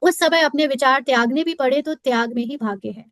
उस समय अपने विचार त्यागने भी पड़े तो त्याग में ही भाग्य है।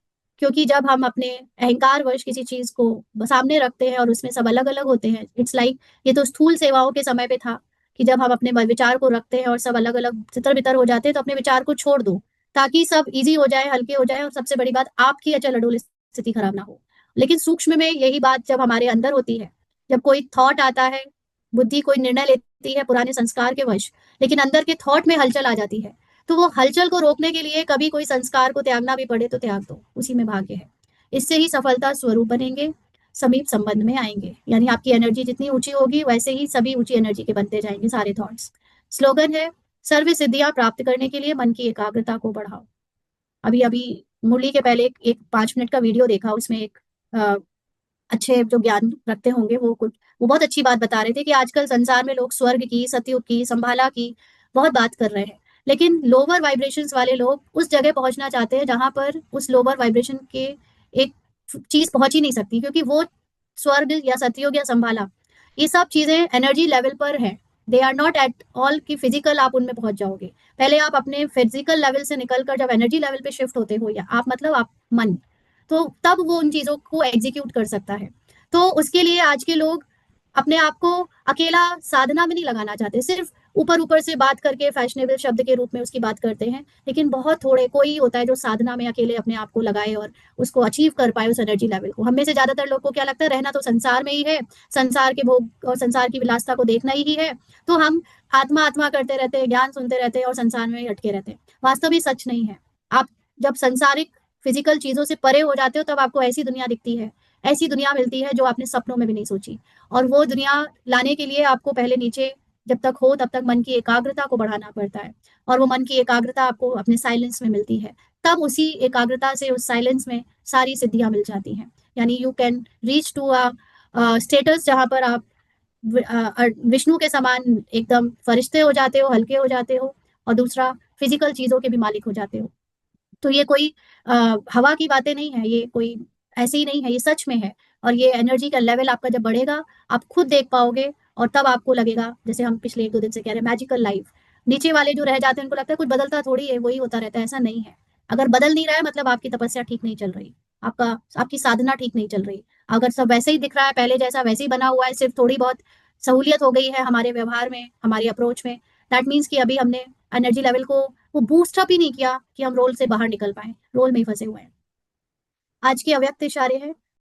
क्योंकि जब हम अपने अहंकार वश किसी चीज को सामने रखते हैं और उसमें सब अलग अलग होते हैं, इट्स लाइक ये तो स्थूल सेवाओं के समय पे था कि जब हम अपने विचार को रखते हैं और सब अलग अलग तितर बितर हो जाते हैं, तो अपने विचार को छोड़ दो ताकि सब इजी हो जाए, हल्के हो जाए, और सबसे बड़ी बात आपकी अचल अडोल स्थिति खराब ना हो। लेकिन सूक्ष्म में यही बात जब हमारे अंदर होती है, जब कोई थॉट आता है, बुद्धि कोई निर्णय लेती है पुराने संस्कार के वश, लेकिन अंदर के थॉट में हलचल आ जाती है, तो वो हलचल को रोकने के लिए कभी कोई संस्कार को त्यागना भी पड़े तो त्याग दो, उसी में भाग्य है। इससे ही सफलता स्वरूप बनेंगे, समीप संबंध में आएंगे। यानी आपकी एनर्जी जितनी ऊंची होगी वैसे ही सभी ऊंची एनर्जी के बनते जाएंगे सारे थॉट्स। स्लोगन है, सर्व सिद्धियां प्राप्त करने के लिए मन की एकाग्रता को बढ़ाओ। अभी अभी मुरली के पहले एक 5 मिनट का वीडियो देखा, उसमें एक अ, अच्छे जो ज्ञान रखते होंगे वो बहुत अच्छी बात बता रहे थे कि आजकल संसार में लोग स्वर्ग की, सतयुग की, संभाला की बहुत बात कर रहे हैं, लेकिन लोअर वाइब्रेशंस वाले लोग उस जगह पहुंचना चाहते हैं जहां पर उस लोअर वाइब्रेशन के एक चीज पहुंच ही नहीं सकती, क्योंकि वो स्वर्ग या सतयुग या संभाला, ये सब चीजें एनर्जी लेवल पर है। They are not at all कि फिजिकल आप उनमें पहुंच जाओगे। पहले आप अपने फिजिकल लेवल से निकलकर जब एनर्जी लेवल पे शिफ्ट होते हो, या आप मतलब आप मन, तो तब वो उन चीजों को एग्जीक्यूट कर सकता है। तो उसके लिए आज के लोग अपने आप को अकेला साधना में नहीं लगाना चाहते, सिर्फ ऊपर ऊपर से बात करके फैशनेबल शब्द के रूप में उसकी बात करते हैं, लेकिन बहुत थोड़े कोई होता है जो साधना में अकेले अपने आप को लगाए और उसको अचीव कर पाए उस एनर्जी लेवल को। हम में से ज्यादातर लोग को क्या लगता है, रहना तो संसार में ही है, संसार के भोग और संसार की विलासता को देखना ही है, तो हम आत्मा आत्मा करते रहते हैं, ज्ञान सुनते रहते हैं और संसार में ही अटके रहते हैं। वास्तव में सच नहीं है। आप जब सांसारिक फिजिकल चीजों से परे हो जाते हो, तब आपको ऐसी दुनिया दिखती है, ऐसी दुनिया मिलती है जो आपने सपनों में भी नहीं सोची। और वो दुनिया लाने के लिए आपको पहले नीचे जब तक हो तब तक मन की एकाग्रता को बढ़ाना पड़ता है, और वो मन की एकाग्रता आपको अपने साइलेंस में मिलती है। तब उसी एकाग्रता से, उस साइलेंस में सारी सिद्धियां मिल जाती हैं। यानी you can reach to a status जहां पर आप विष्णु के समान एकदम फरिश्ते हो जाते हो, हल्के हो जाते हो, और दूसरा फिजिकल चीजों के भी मालिक हो जाते हो। तो ये कोई हवा की बातें नहीं है, ये कोई ऐसे ही नहीं है, ये सच में है। और ये एनर्जी का लेवल आपका जब बढ़ेगा, आप खुद देख पाओगे, और तब आपको लगेगा, जैसे हम पिछले 1-2 दिन से कह रहे हैं, मैजिकल लाइफ। नीचे वाले जो रह जाते हैं उनको लगता है कुछ बदलता थोड़ी है, वही होता रहता है, ऐसा नहीं है। अगर बदल नहीं रहा है मतलब आपकी तपस्या ठीक नहीं चल रही, आपका आपकी साधना ठीक नहीं चल रही। अगर सब वैसे ही दिख रहा है, पहले जैसा वैसे ही बना हुआ है, सिर्फ थोड़ी बहुत सहूलियत हो गई है हमारे व्यवहार में, हमारी अप्रोच में, दैट मीन्स कि अभी हमने एनर्जी लेवल को वो बूस्ट अप ही नहीं किया कि हम रोल से बाहर निकल पाए, रोल में ही फंसे हुए हैं। आज के अव्यक्त इशारे हैं,